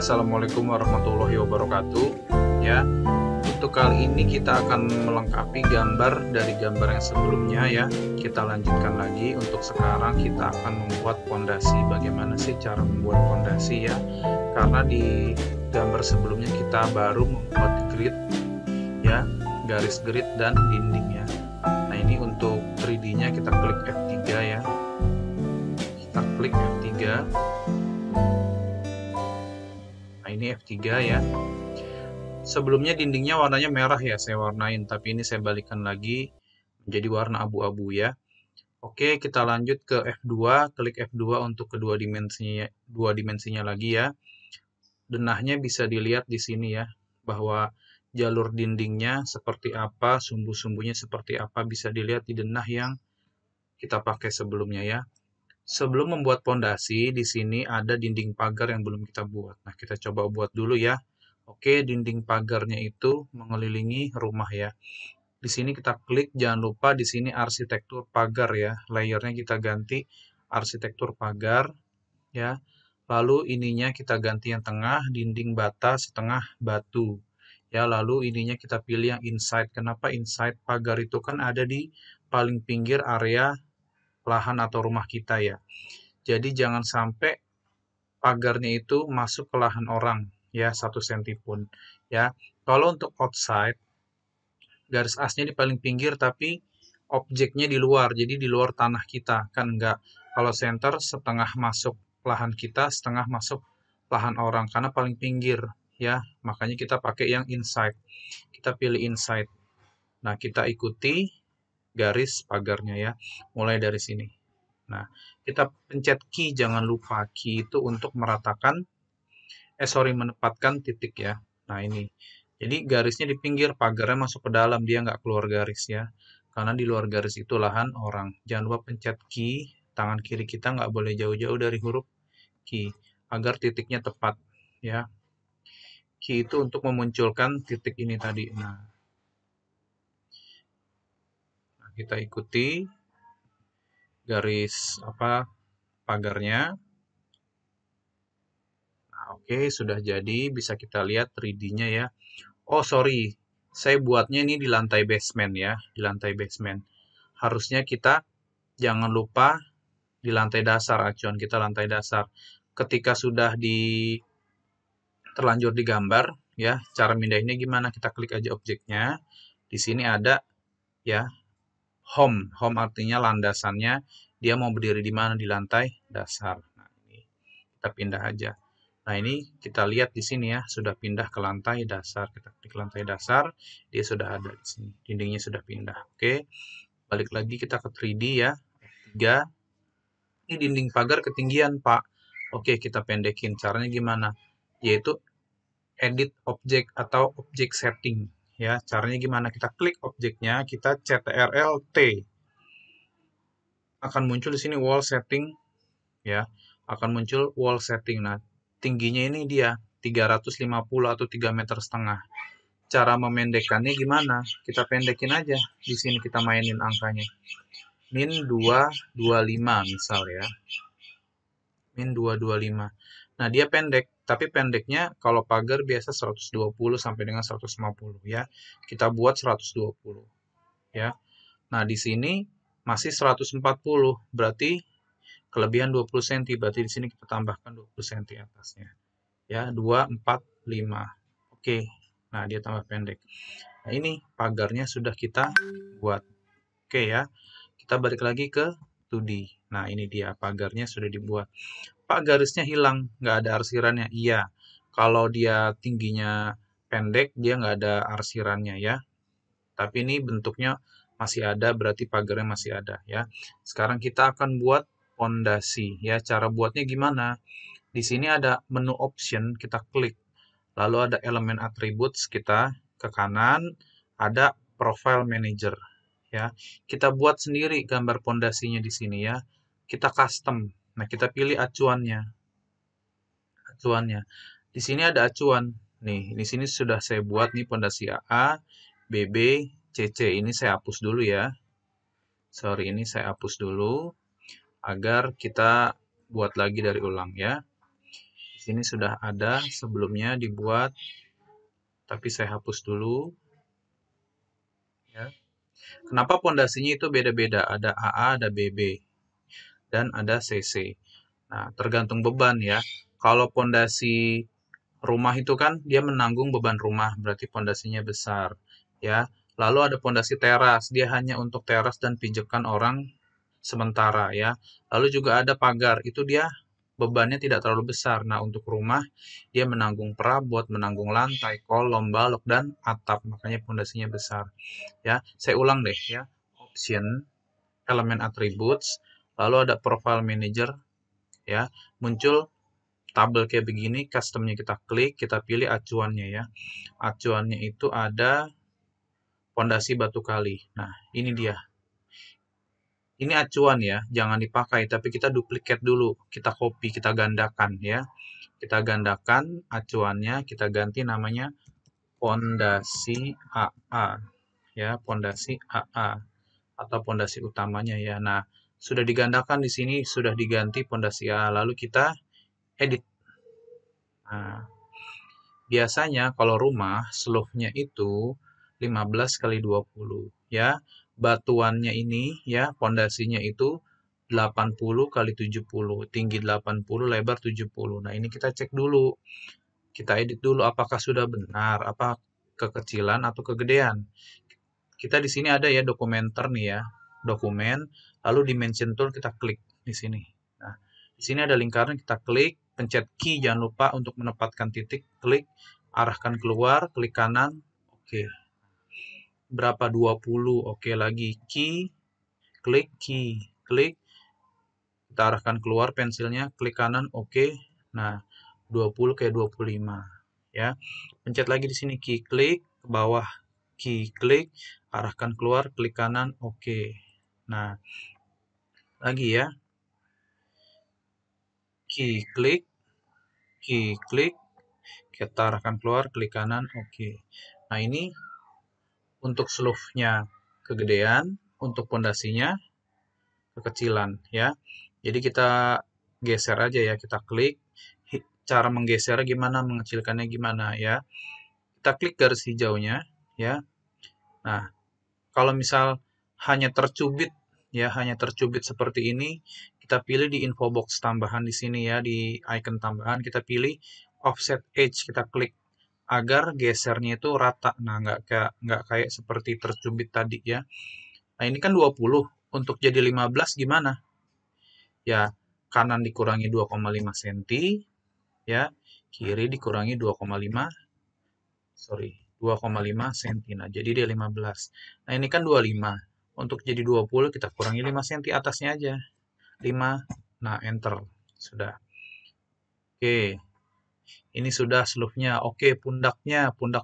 Assalamualaikum warahmatullahi wabarakatuh. Ya, untuk kali ini kita akan melengkapi gambar dari gambar yang sebelumnya ya. Kita lanjutkan lagi. Untuk sekarang kita akan membuat pondasi. Bagaimana sih cara membuat pondasi ya? Karena di gambar sebelumnya kita baru membuat grid ya, garis grid dan dindingnya. Nah, ini untuk 3D-nya kita klik F3 ya. Kita klik F3. Nah, ini F3 ya. Sebelumnya dindingnya warnanya merah ya, saya warnain. Tapi ini saya balikan lagi menjadi warna abu-abu ya. Oke, kita lanjut ke F2. Klik F2 untuk kedua dimensinya lagi ya. Denahnya bisa dilihat di sini ya, bahwa jalur dindingnya seperti apa, sumbu-sumbunya seperti apa, bisa dilihat di denah yang kita pakai sebelumnya ya. Sebelum membuat pondasi, di sini ada dinding pagar yang belum kita buat. Nah, kita coba buat dulu ya. Oke, dinding pagarnya itu mengelilingi rumah ya. Di sini kita klik, jangan lupa di sini arsitektur pagar ya. Layernya kita ganti arsitektur pagar ya. Lalu ininya kita ganti yang tengah, dinding bata setengah batu. Ya, lalu ininya kita pilih yang inside. Kenapa inside? Pagar itu kan ada di paling pinggir area lahan atau rumah kita ya. Jadi jangan sampai pagarnya itu masuk ke lahan orang ya, 1 cm pun ya. Kalau untuk outside, garis asnya di paling pinggir tapi objeknya di luar, jadi di luar tanah kita kan enggak. Kalau center setengah masuk lahan kita, setengah masuk lahan orang karena paling pinggir ya. Makanya kita pakai yang inside. Kita pilih inside. Nah, kita ikuti garis pagarnya ya, mulai dari sini. Nah, kita pencet key, jangan lupa key itu untuk menempatkan titik ya. Nah, ini. Jadi garisnya di pinggir, pagarnya masuk ke dalam, dia nggak keluar garis ya. Karena di luar garis itu lahan orang. Jangan lupa pencet key, tangan kiri kita nggak boleh jauh-jauh dari huruf key, agar titiknya tepat ya. Key itu untuk memunculkan titik ini tadi. Nah, kita ikuti garis pagarnya. Nah, oke, sudah jadi, bisa kita lihat 3D-nya ya. Oh, sorry, saya buatnya ini di lantai basement ya, di lantai basement. Harusnya kita jangan lupa di lantai dasar, acuan kita lantai dasar. Ketika sudah terlanjur digambar ya, cara mindahinnya gimana? Kita klik aja objeknya. Di sini ada ya, home. Home artinya landasannya, dia mau berdiri di mana, di lantai dasar. Nah, ini kita pindah aja. Nah, ini kita lihat di sini ya, sudah pindah ke lantai dasar. Kita klik lantai dasar, dia sudah ada di sini. Dindingnya sudah pindah. Oke, balik lagi kita ke 3D ya. 3. Ini dinding pagar ketinggian, Pak. Oke, kita pendekin. Caranya gimana? Yaitu edit objek atau objek setting. Ya, caranya gimana? Kita klik objeknya, kita CTRL T. Akan muncul di sini wall setting ya. Akan muncul wall setting. Nah, tingginya ini dia 350 atau 3,5 meter. Cara memendekkannya gimana? Kita pendekin aja. Di sini kita mainin angkanya. Min 225 misal ya. Min 225. Nah, dia pendek, tapi pendeknya kalau pagar biasa 120 sampai dengan 150 ya. Kita buat 120 ya. Nah, di sini masih 140, berarti kelebihan 20 cm, berarti di sini kita tambahkan 20 cm atasnya. Ya, 2, 4, 5. Oke. Nah, dia tambah pendek. Nah, ini pagarnya sudah kita buat. Oke ya. Kita balik lagi ke 2D. Nah, ini dia pagarnya sudah dibuat. Pak, garisnya hilang, nggak ada arsirannya. Iya. Kalau dia tingginya pendek, dia nggak ada arsirannya ya. Tapi ini bentuknya masih ada, berarti pagarnya masih ada ya. Sekarang kita akan buat pondasi ya. Cara buatnya gimana? Di sini ada menu option, kita klik. Lalu ada elemen attributes, kita ke kanan, ada profile manager ya. Kita buat sendiri gambar pondasinya di sini ya. Kita custom. Nah, kita pilih acuannya. Acuannya. Di sini ada acuan. Nih, di sini sudah saya buat nih pondasi AA, BB, CC. Ini saya hapus dulu ya. Sorry, ini saya hapus dulu agar kita buat lagi dari ulang ya. Di Sini sudah ada sebelumnya dibuat, tapi saya hapus dulu. Ya. Kenapa pondasinya itu beda-beda? Ada AA, ada BB, dan ada CC. Nah, tergantung beban ya. Kalau pondasi rumah itu kan dia menanggung beban rumah, berarti pondasinya besar. Ya. Lalu ada pondasi teras, dia hanya untuk teras dan pijakan orang sementara ya. Lalu juga ada pagar, itu dia bebannya tidak terlalu besar. Nah, untuk rumah dia menanggung perabot, menanggung lantai, kolom, balok, dan atap. Makanya pondasinya besar. Ya, saya ulang deh ya. Option, elemen attributes, lalu ada profile manager ya. Muncul tabel kayak begini, customnya kita klik, kita pilih acuannya ya. Acuannya itu ada pondasi batu kali. Nah, ini dia. Ini acuan ya, jangan dipakai, tapi kita duplikat dulu, kita copy, kita gandakan ya. Kita gandakan acuannya, kita ganti namanya pondasi AA ya, pondasi AA atau pondasi utamanya ya. Nah, sudah digandakan di sini, sudah diganti pondasi A, lalu kita edit. Nah, biasanya kalau rumah slope-nya itu 15 kali 20 ya. Batuannya ini ya, pondasinya itu 80 kali 70, tinggi 80, lebar 70. Nah, ini kita cek dulu. Kita edit dulu apakah sudah benar, apa kekecilan atau kegedean. Kita di sini ada ya dokumenter nih ya. Dokumen, lalu dimension tool kita klik di sini. Nah, di sini ada lingkaran kita klik, pencet key jangan lupa untuk menempatkan titik, klik, arahkan keluar, klik kanan, oke. Berapa 20, oke lagi key, klik, kita arahkan keluar pensilnya, klik kanan, oke. Nah, 20 kayak 25 ya. Pencet lagi di sini key, klik ke bawah, key, klik, arahkan keluar, klik kanan, oke. Nah, lagi ya. Key, klik, kita arahkan keluar, klik kanan, oke. Nah, ini untuk slope-nya kegedean, untuk pondasinya kekecilan ya. Jadi kita geser aja ya, kita klik. Cara menggeser gimana, mengecilkannya gimana ya. Kita klik garis hijaunya ya. Nah, kalau misal hanya tercubit ya, hanya tercubit seperti ini, kita pilih di info box tambahan di sini ya, di icon tambahan kita pilih offset edge, kita klik agar gesernya itu rata. Nah, nggak kayak seperti tercubit tadi ya. Nah, ini kan 20. Untuk jadi 15 gimana? Ya, kanan dikurangi 2,5 cm ya, kiri dikurangi 2,5 cm. Nah, jadi dia 15. Nah, ini kan 25. Untuk jadi 20 kita kurangi 5 cm atasnya aja. 5. Nah, enter. Sudah. Oke. Ini sudah slope-nya. Oke, pundak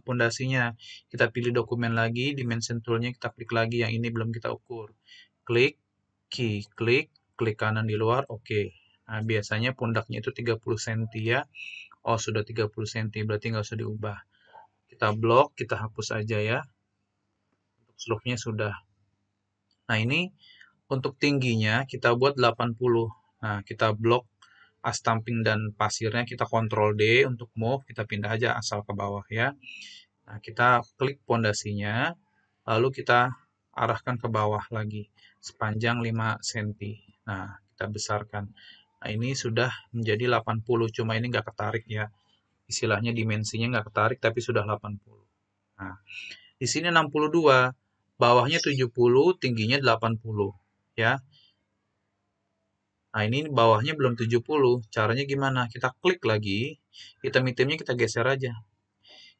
pondasinya. Kita pilih dokumen lagi, dimension tool-nya kita klik lagi, yang ini belum kita ukur. Klik, klik kanan di luar, oke. Nah, biasanya pundaknya itu 30 cm ya. Oh, sudah 30 cm, berarti nggak usah diubah. Kita blok, kita hapus aja ya. Untuk slope-nya sudah. Nah, ini untuk tingginya kita buat 80. Nah, kita blok stamping dan pasirnya, kita Ctrl D untuk move, kita pindah aja asal ke bawah ya. Nah, kita klik pondasinya, lalu kita arahkan ke bawah lagi sepanjang 5 cm. Nah, kita besarkan. Nah, ini sudah menjadi 80, cuma ini nggak ketarik ya. Istilahnya dimensinya nggak ketarik, tapi sudah 80. Nah, di sini 62, bawahnya 70, tingginya 80 ya. Nah, ini bawahnya belum 70. Caranya gimana? Kita klik lagi, item-itemnya kita geser aja.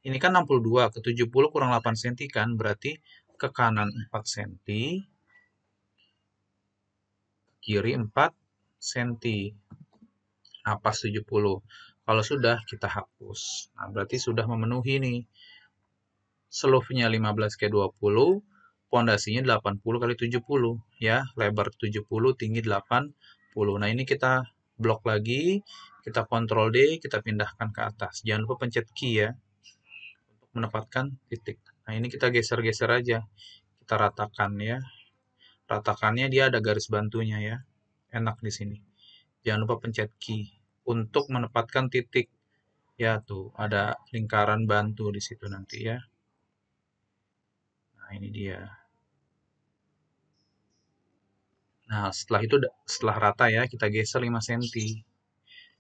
Ini kan 62, ke 70 kurang 8 cm kan, berarti ke kanan 4 cm, kiri 4 cm. Nah, pas 70. Kalau sudah, kita hapus. Nah, berarti sudah memenuhi nih. Slope-nya 15 ke 20, pondasinya 80 kali 70 ya, lebar 70, tinggi 80. Nah, ini kita blok lagi, kita Ctrl D, kita pindahkan ke atas. Jangan lupa pencet key ya untuk menempatkan titik. Nah, ini kita geser-geser aja. Kita ratakan ya. Ratakannya dia ada garis bantunya ya. Enak di sini. Jangan lupa pencet key. untuk menempatkan titik. Ya, tuh ada lingkaran bantu di situ nanti ya. Nah, ini dia. Nah, setelah itu setelah rata ya, kita geser 5 cm.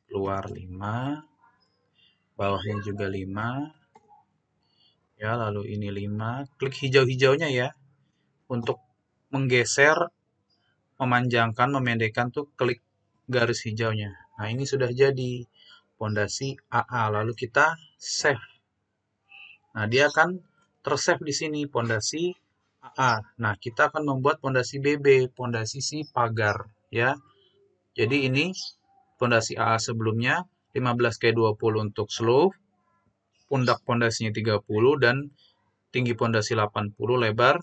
Keluar 5, bawahnya juga 5. Ya, lalu ini 5. Klik hijau-hijaunya ya. Untuk menggeser, memanjangkan, memendekkan tuh klik garis hijaunya. Nah, ini sudah jadi pondasi AA. Lalu kita save. Nah, dia akan tersave di sini pondasi AA. Nah, kita akan membuat pondasi BB, pondasi si pagar ya. Jadi ini pondasi AA sebelumnya 15x20 untuk slope, pundak pondasinya 30 dan tinggi pondasi 80, lebar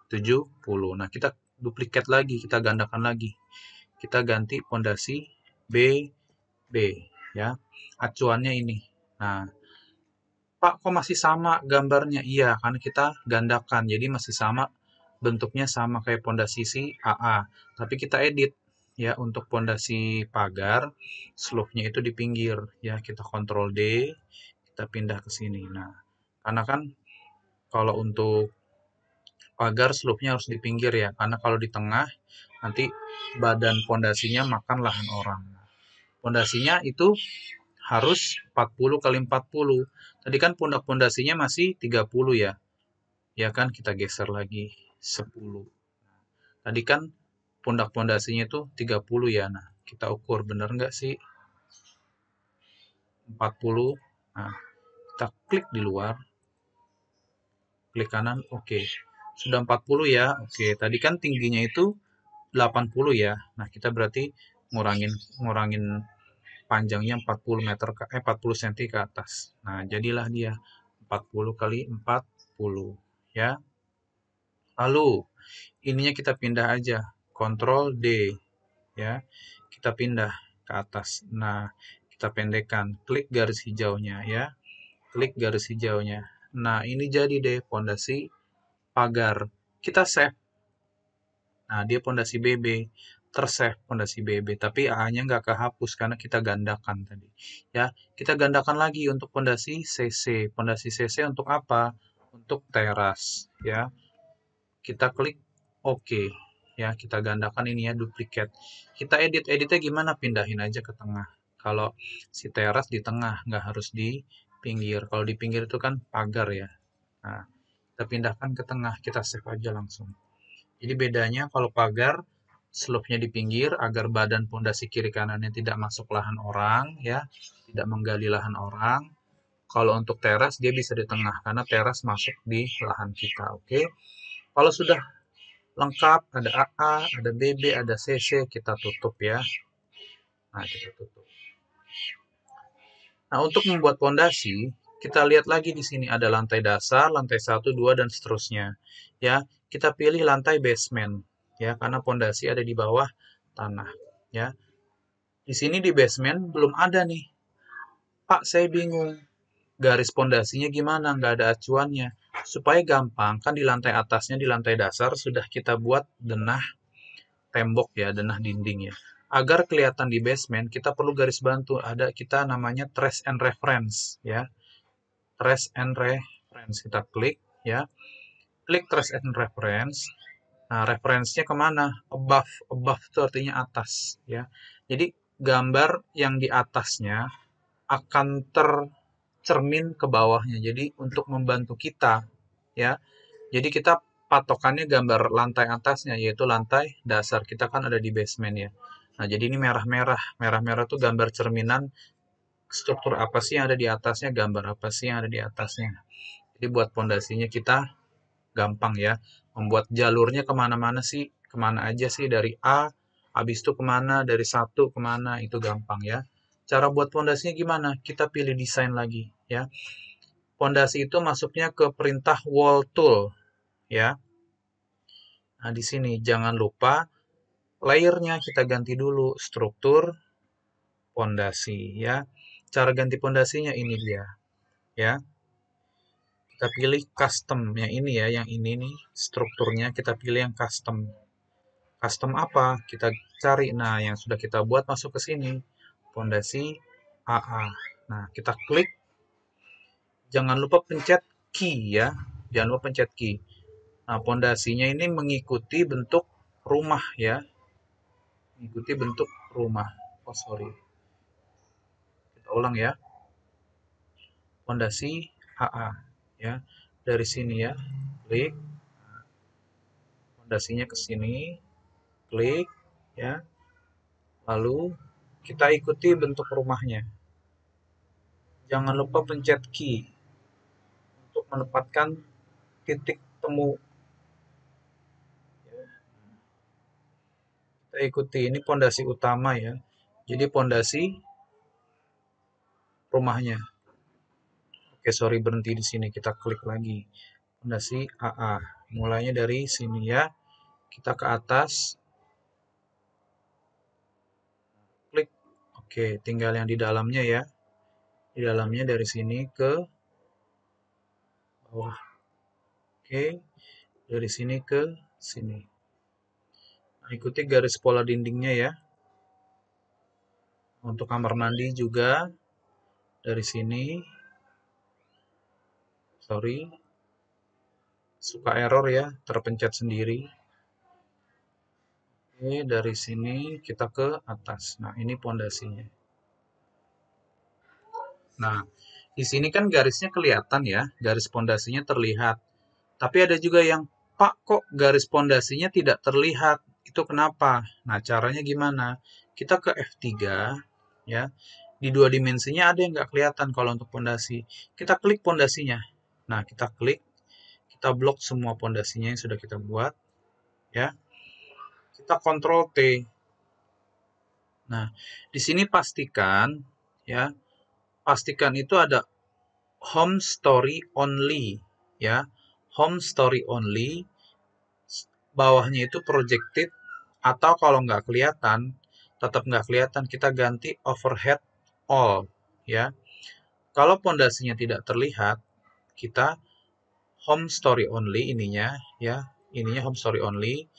70. Nah, kita duplikat lagi, kita gandakan lagi. Kita ganti pondasi BB ya. Acuannya ini. Nah, Pak, kok masih sama gambarnya? Iya, karena kita gandakan. Jadi masih sama, bentuknya sama kayak pondasi si AA. Tapi kita edit ya untuk pondasi pagar, slope-nya itu di pinggir ya. Kita Ctrl D, kita pindah ke sini. Nah, karena kan kalau untuk pagar slope-nya harus di pinggir ya, karena kalau di tengah nanti badan pondasinya makan lahan orang. Pondasinya itu harus 40 kali 40. Tadi kan pundak pondasinya masih 30 ya. Ya kan, kita geser lagi 10. Tadi kan pundak pondasinya itu 30 ya. Nah, kita ukur bener nggak sih 40. Nah, kita klik di luar. Klik kanan, oke. Sudah 40 ya. Oke, tadi kan tingginya itu 80 ya. Nah, kita berarti ngurangin panjangnya 40 meter 40 cm ke atas. Nah, jadilah dia 40 kali 40 ya. Lalu ininya kita pindah aja, Ctrl D ya. Kita pindah ke atas. Nah, kita pendekkan, klik garis hijaunya ya. Klik garis hijaunya. Nah, ini jadi deh pondasi pagar. Kita save. Nah, dia pondasi BB, tersave pondasi BB, tapi A-nya nggak kehapus karena kita gandakan tadi. Ya, kita gandakan lagi untuk pondasi CC. Pondasi CC untuk apa? Untuk teras, ya. Kita klik OK. Ya, kita gandakan ini ya, duplikat. Kita editnya gimana? Pindahin aja ke tengah. Kalau si teras di tengah, nggak harus di pinggir. Kalau di pinggir itu kan pagar ya. Nah, kita pindahkan ke tengah, kita save aja langsung. Jadi bedanya kalau pagar slope-nya di pinggir agar badan pondasi kiri kanannya tidak masuk lahan orang ya, tidak menggali lahan orang. Kalau untuk teras dia bisa di tengah karena teras masuk di lahan kita, oke. Kalau sudah lengkap ada AA, ada BB, ada CC, kita tutup ya. Nah, kita tutup. Nah, untuk membuat pondasi, kita lihat lagi di sini ada lantai dasar, lantai 1, 2 dan seterusnya. Ya, kita pilih lantai basement ya karena pondasi ada di bawah tanah ya. Di sini di basement belum ada nih. Pak, saya bingung. Garis pondasinya gimana? Nggak ada acuannya. Supaya gampang, kan di lantai atasnya, di lantai dasar sudah kita buat denah tembok ya, denah dinding ya. Agar kelihatan di basement, kita perlu garis bantu. Ada kita namanya trace and reference ya. Trace and reference kita klik ya. Klik trace and reference. Nah, referensinya kemana? Above. Above itu artinya atas ya. Jadi gambar yang di atasnya akan tercermin ke bawahnya. Jadi untuk membantu kita ya. Jadi kita patokannya gambar lantai atasnya yaitu lantai dasar. Kita kan ada di basement ya. Nah, jadi ini merah-merah. Merah-merah tuh gambar cerminan struktur apa sih yang ada di atasnya, gambar apa sih yang ada di atasnya. Jadi buat pondasinya kita gampang ya. Membuat jalurnya kemana-mana sih, kemana aja sih dari A, habis itu kemana, dari satu kemana, itu gampang ya. Cara buat pondasinya gimana? Kita pilih desain lagi ya. Pondasi itu masuknya ke perintah wall tool ya. Nah, di sini jangan lupa layernya kita ganti dulu, struktur pondasi ya. Cara ganti pondasinya ini dia ya. Kita pilih custom yang ini ya, yang ini nih strukturnya kita pilih yang custom. Custom apa? Kita cari. Nah, yang sudah kita buat masuk ke sini. Pondasi AA. Nah, kita klik. Jangan lupa pencet key ya. Jangan lupa pencet key. Nah, pondasinya ini mengikuti bentuk rumah ya. Mengikuti bentuk rumah. Oh, sorry. Kita ulang ya. Pondasi AA ya. Dari sini ya. Klik. Pondasinya ke sini. Klik ya. Lalu kita ikuti bentuk rumahnya. Jangan lupa pencet key untuk menempatkan titik temu. Kita ikuti, ini pondasi utama ya. Jadi pondasi rumahnya. Oke, sorry berhenti di sini. Kita klik lagi. Pondasi AA. Mulainya dari sini ya. Kita ke atas. Klik. Oke, tinggal yang di dalamnya ya. Di dalamnya dari sini ke bawah. Oke, dari sini ke sini. Nah, ikuti garis pola dindingnya ya. Untuk kamar mandi juga dari sini. Sorry. Suka error ya, terpencet sendiri. Oke, dari sini kita ke atas. Nah, ini pondasinya. Nah, di sini kan garisnya kelihatan ya, garis pondasinya terlihat. Tapi ada juga yang, Pak, kok garis pondasinya tidak terlihat? Itu kenapa? Nah, caranya gimana? Kita ke F3, ya. Di dua dimensinya ada yang nggak kelihatan kalau untuk pondasi. Kita klik pondasinya. Nah, kita klik, kita blok semua pondasinya yang sudah kita buat, ya. Kita Ctrl T. Nah, di sini pastikan, ya, pastikan itu ada home story only, ya. Home story only, bawahnya itu projected, atau kalau nggak kelihatan, tetap nggak kelihatan, kita ganti overhead all, ya. Kalau pondasinya tidak terlihat, kita home story only ininya, ya. Ininya home story only,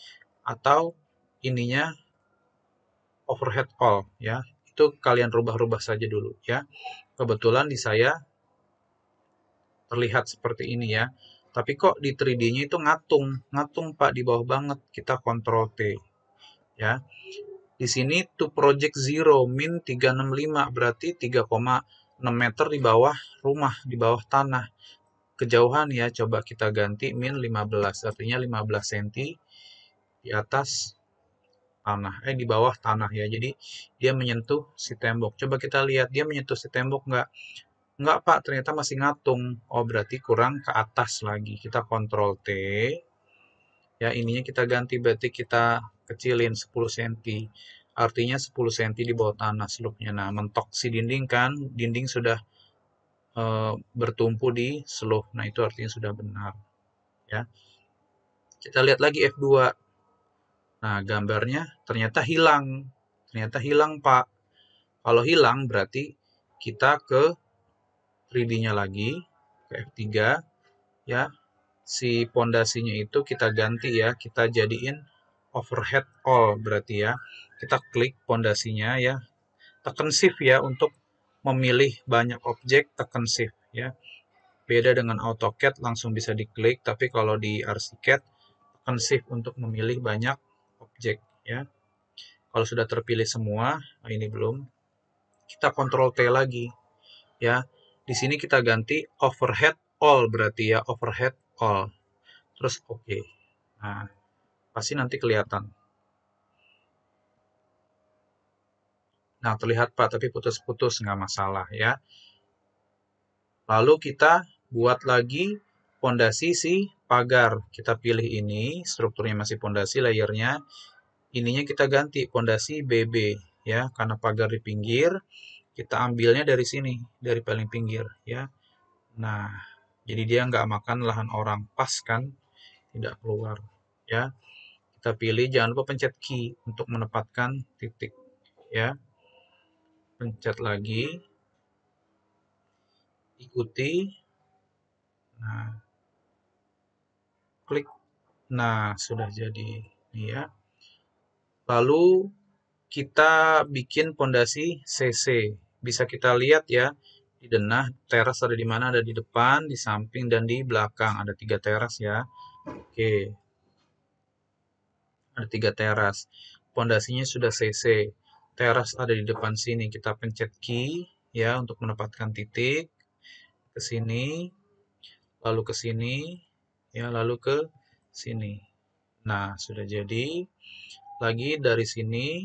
atau ininya overhead all, ya. Itu kalian rubah-rubah saja dulu, ya. Kebetulan di saya terlihat seperti ini ya. Tapi kok di 3D-nya itu ngatung, ngatung Pak di bawah banget. Kita Ctrl T, ya. Di sini to project zero min 365 berarti 3,6 meter di bawah rumah, di bawah tanah. Kejauhan ya, coba kita ganti min 15, artinya 15 cm di atas tanah, di bawah tanah ya. Jadi dia menyentuh si tembok. Coba kita lihat dia menyentuh si tembok nggak? Nggak Pak, ternyata masih ngatung. Oh berarti kurang ke atas lagi. Kita Ctrl T. Ya ininya kita ganti, berarti kita kecilin 10 cm. Artinya 10 cm di bawah tanah slope-nya. Nah mentok si dinding kan, dinding sudah bertumpu di slope. Nah itu artinya sudah benar. Ya. Kita lihat lagi F2. Nah gambarnya ternyata hilang. Ternyata hilang Pak. Kalau hilang berarti kita ke 3D-nya lagi, ke F3, ya. Si pondasinya itu kita ganti ya, kita jadiin overhead all berarti ya. Kita klik pondasinya ya. Tekan shift ya untuk memilih banyak objek, tekan shift ya. Beda dengan AutoCAD langsung bisa diklik, tapi kalau di ArchiCAD tekan shift untuk memilih banyak objek ya. Kalau sudah terpilih semua, nah ini belum. Kita Ctrl T lagi ya. Di sini kita ganti overhead all berarti ya, overhead all. Terus oke. Nah, pasti nanti kelihatan. Nah, terlihat Pak, tapi putus-putus, nggak masalah ya. Lalu kita buat lagi pondasi si pagar. Kita pilih ini, strukturnya masih pondasi, layernya. Ininya kita ganti, pondasi BB ya, karena pagar di pinggir, kita ambilnya dari sini, dari paling pinggir ya. Nah, jadi dia nggak makan lahan orang, pas kan, tidak keluar ya. Kita pilih, jangan lupa pencet key untuk menempatkan titik ya. Pencet lagi, ikuti, nah klik, nah sudah jadi ini ya. Lalu kita bikin pondasi CC bisa kita lihat ya, di denah teras ada di mana, ada di depan, di samping, dan di belakang. Ada 3 teras ya. Oke, ada 3 teras. Pondasinya sudah CC. Teras ada di depan sini. Kita pencet key ya untuk menempatkan titik ke sini, lalu ke sini, ya, lalu ke sini. Nah, sudah jadi. Lagi dari sini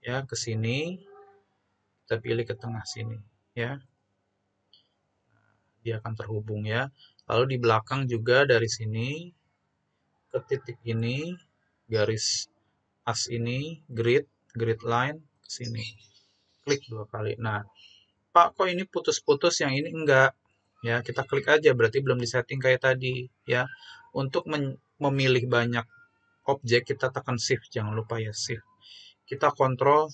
ya ke sini, kita pilih ke tengah sini ya. Dia akan terhubung ya. Lalu di belakang juga dari sini ke titik ini, garis as ini, grid line ke sini. Klik 2 kali. Nah, Pak, kok ini putus-putus, yang ini enggak? Ya, kita klik aja, berarti belum disetting kayak tadi ya. Untuk memilih banyak objek, kita tekan shift, jangan lupa ya, shift. Kita kontrol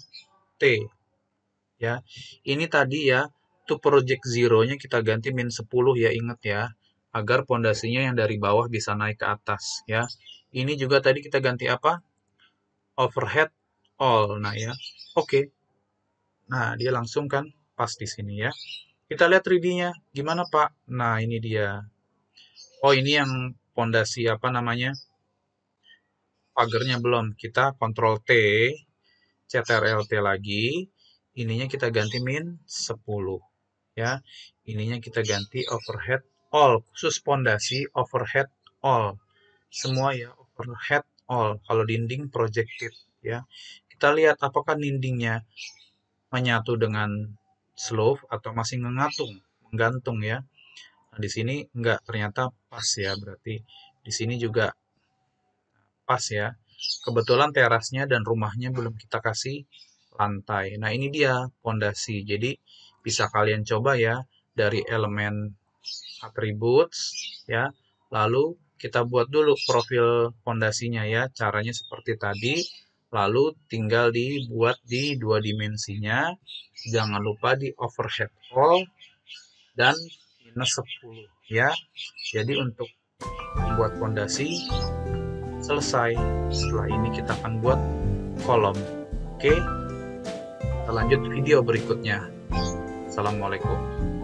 T ya. Ini tadi ya, to project zero-nya kita ganti -10 ya, ingat ya, agar pondasinya yang dari bawah bisa naik ke atas ya. Ini juga tadi kita ganti apa? Overhead all. Nah ya, oke. Nah, dia langsung kan pas di sini ya. Kita lihat 3D-nya. Gimana, Pak? Nah, ini dia. Oh, ini yang pondasi apa namanya? Pagernya belum. Kita kontrol T, CTRL-T lagi. Ininya kita ganti -10 ya. Ininya kita ganti overhead all. Khusus pondasi overhead all. Semua ya overhead all. Kalau dinding projected ya. Kita lihat apakah dindingnya menyatu dengan slope atau masih menggantung ya. Nah, di sini enggak, ternyata pas ya, berarti di sini juga pas ya. Kebetulan terasnya dan rumahnya belum kita kasih lantai. Nah, ini dia pondasi. Jadi bisa kalian coba ya dari elemen attributes ya. Lalu kita buat dulu profil pondasinya ya. Caranya seperti tadi. Lalu tinggal dibuat di 2 dimensinya. Jangan lupa di overhead all dan -10 ya. Jadi untuk membuat pondasi selesai. Setelah ini kita akan buat kolom. Oke, kita lanjut video berikutnya. Assalamualaikum.